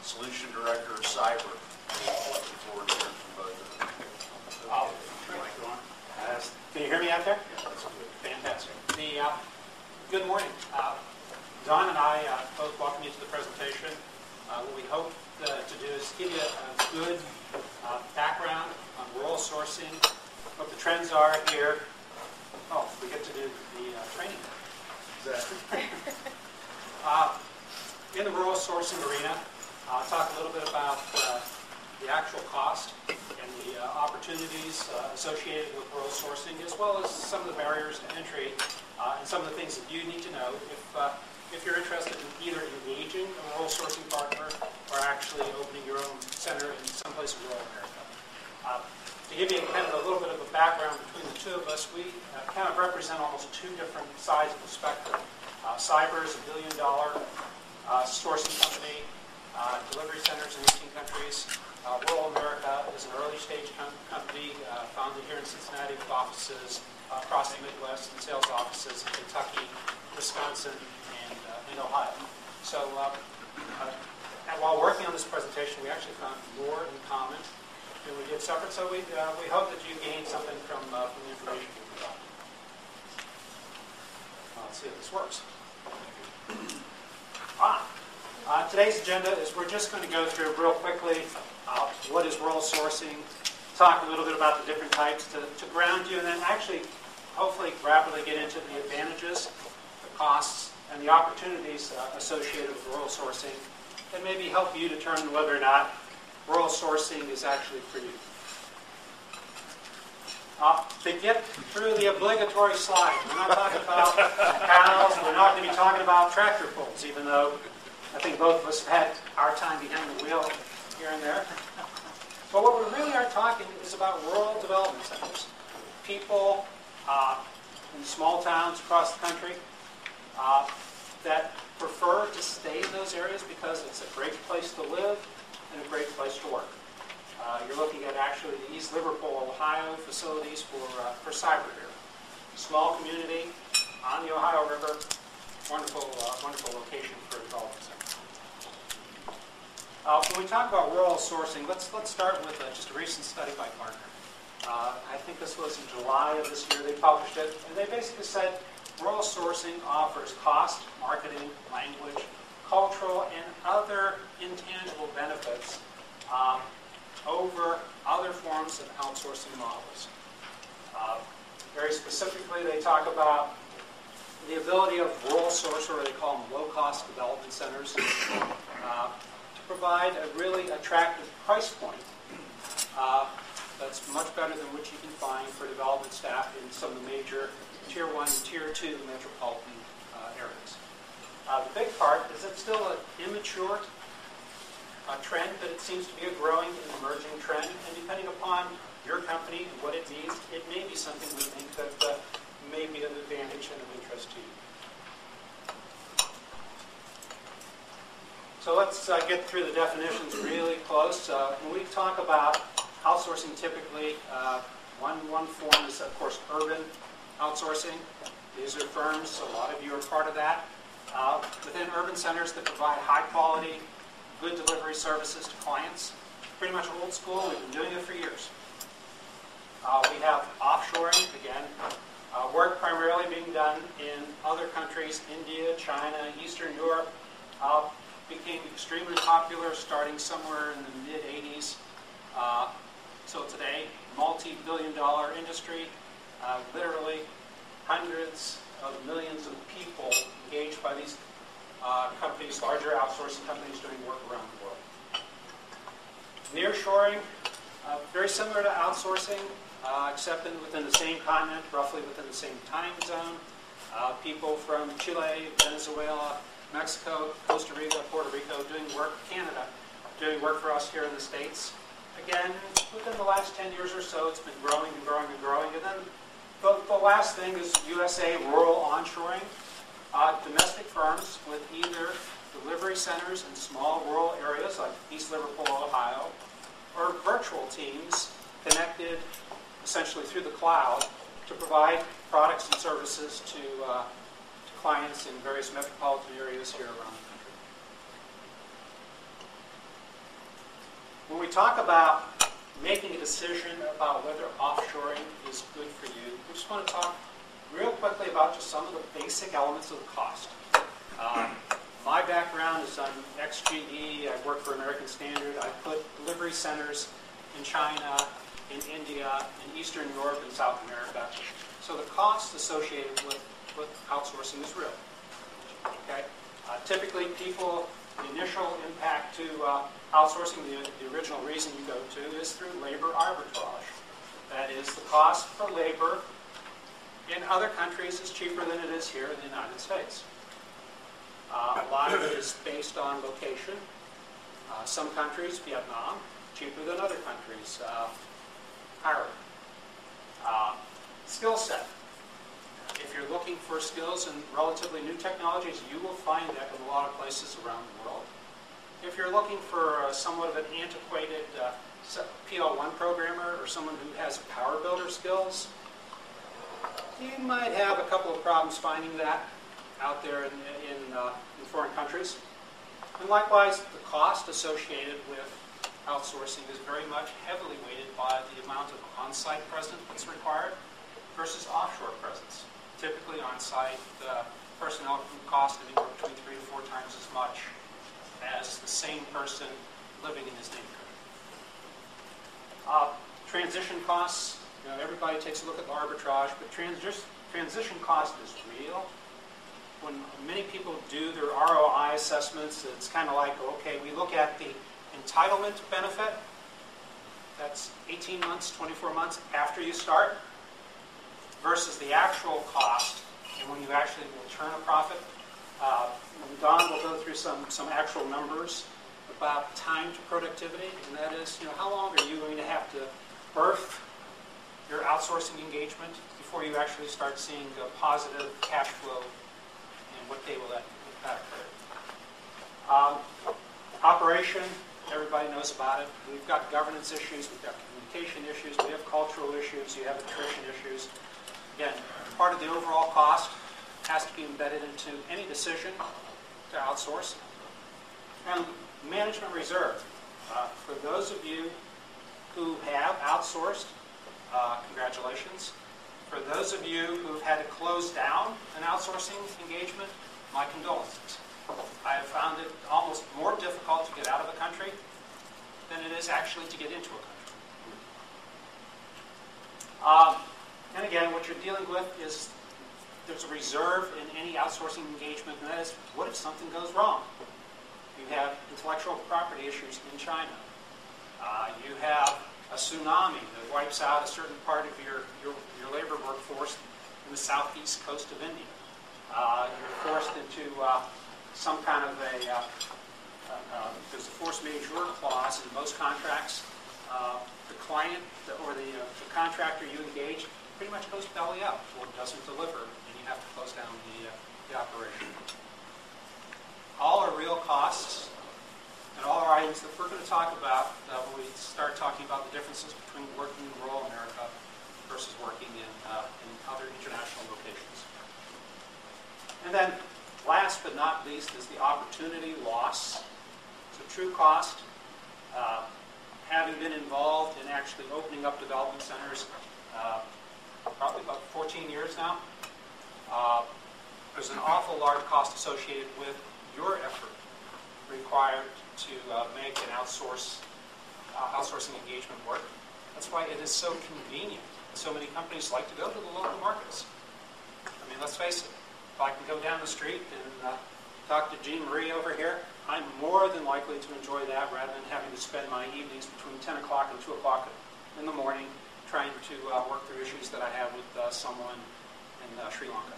Solution Director of Cyber. Looking forward to hearing from both of them. Can you hear me out there? Yeah, that's good. Fantastic. Good morning. Don and I both welcome you to the presentation. What we hope to do is give you a good background on rural sourcing, what the trends are here. Oh, we get to do the training. Exactly. In the rural sourcing arena, I'll talk a little bit about the actual cost and the opportunities associated with rural sourcing, as well as some of the barriers to entry and some of the things that you need to know if you're interested in either engaging a rural sourcing partner or actually opening your own center in someplace in rural America. To give you kind of a little bit of a background between the two of us, we kind of represent almost two different sides of the spectrum. Cyber is $1 billion sourcing company, delivery centers in 18 countries. Rural America is an early stage company founded here in Cincinnati with offices across the Midwest and sales offices in Kentucky, Wisconsin, and Ohio. So and while working on this presentation, we actually found more in common than we did separate. So we hope that you gained something from the information we provided. Let's see if this works. Today's agenda is we're just going to go through real quickly what is rural sourcing, talk a little bit about the different types to ground you, and then actually hopefully rapidly get into the advantages, the costs, and the opportunities associated with rural sourcing, and maybe help you determine whether or not rural sourcing is actually for you. To get through the obligatory slide, we're not talking about cows, we're not going to be talking about tractor pulls, even though I think both of us have had our time behind the wheel here and there. But what we really are talking is about rural development centers. People in small towns across the country that prefer to stay in those areas because it's a great place to live and a great place to work. You're looking at actually the East Liverpool, Ohio facilities for cyber here. Small community on the Ohio River, wonderful location for a development center. When we talk about rural sourcing, let's start with just a recent study by Gartner. I think this was in July of this year they published it, and they basically said rural sourcing offers cost, marketing, language, cultural, and other intangible benefits over other forms of outsourcing models. Very specifically, they talk about the ability of rural sourcer, or they call them low-cost development centers, to provide a really attractive price point that's much better than what you can find for development staff in some of the major Tier 1 and Tier 2 metropolitan areas. The big part is it's still an immature trend, but it seems to be a growing and emerging trend, and depending upon your company and what it needs, it may be something we think that may be an advantage and of interest to you. So let's get through the definitions really close. When we talk about outsourcing, typically one form is, of course, urban outsourcing. These are firms, a lot of you are part of that, within urban centers that provide high-quality, good delivery services to clients. Pretty much old school. We've been doing it for years. We have offshoring, again, work primarily being done in other countries, India, China, Eastern Europe. Became extremely popular starting somewhere in the mid-'80s till today. Multi-billion-dollar industry, literally hundreds of millions of people engaged by these companies, larger outsourcing companies doing work around the world. Nearshoring, very similar to outsourcing, except within the same continent, roughly within the same time zone. People from Chile, Venezuela, Mexico, Costa Rica, Puerto Rico doing work, Canada doing work for us here in the States. Again, within the last 10 years or so, it's been growing and growing and growing. And then the last thing is USA Rural OnShoring. Domestic firms with either delivery centers in small rural areas like East Liverpool, Ohio, or virtual teams connected essentially through the cloud to provide products and services to clients in various metropolitan areas here around the we talk about making a decision about whether offshoring is good for you, we just want to talk real quickly about just some of the basic elements of the cost. My background is on XGE. I work for American Standard. I put delivery centers in China, in India, in Eastern Europe, and South America. So the cost associated with outsourcing is real. Okay? Typically, the initial impact to outsourcing, the original reason you go to is through labor arbitrage. That is, the cost for labor in other countries is cheaper than it is here in the United States. A lot of it is based on location. Some countries, Vietnam, cheaper than other countries. Ireland. Skill set. If you're looking for skills in relatively new technologies, you will find that in a lot of places around the world. If you're looking for somewhat of an antiquated PL1 programmer or someone who has power builder skills, you might have a couple of problems finding that out there in foreign countries. And likewise, the cost associated with outsourcing is very much heavily weighted by the amount of on-site presence that's required versus offshore presence. Typically on-site, personnel can cost anywhere between 3 to 4 times as much as the same person living in his native country. Transition costs, everybody takes a look at the arbitrage, but transition cost is real. When many people do their ROI assessments, it's kind of like, okay, we look at the entitlement benefit. That's 18 months, 24 months after you start, versus the actual cost, and when you actually will turn a profit. Don will go through some actual numbers about time to productivity, and that is, how long are you going to have to birth your outsourcing engagement before you actually start seeing a positive cash flow, and what day will that occur? Operation, everybody knows about it. We've got governance issues, we've got communication issues, we have cultural issues, you have attrition issues. Again, part of the overall cost has to be embedded into any decision to outsource. And management reserve. For those of you who have outsourced, congratulations. For those of you who've had to close down an outsourcing engagement, my condolences. I have found it almost more difficult to get out of a country than it is actually to get into a country. And again, what you're dealing with is there's a reserve in any outsourcing engagement, and that is, what if something goes wrong? You have intellectual property issues in China. You have a tsunami that wipes out a certain part of your labor workforce in the southeast coast of India. You're forced into some kind of there's a force majeure clause in most contracts. The client or the contractor you engage pretty much goes belly up or doesn't deliver, and you have to close down the operation. All are real costs, and all are items that we're going to talk about when we start talking about the differences between working in rural America versus working in other international locations. And then, last but not least, is the opportunity loss. So true cost, having been involved in actually opening up development centers probably about 14 years now, there's an awful large cost associated with your effort required to make an outsourcing engagement work. That's why it is so convenient. So many companies like to go to the local markets. I mean, let's face it. If I can go down the street and talk to Jean Marie over here, I'm more than likely to enjoy that rather than having to spend my evenings between 10 o'clock and 2 o'clock in the morning trying to work through issues that I have with someone in Sri Lanka.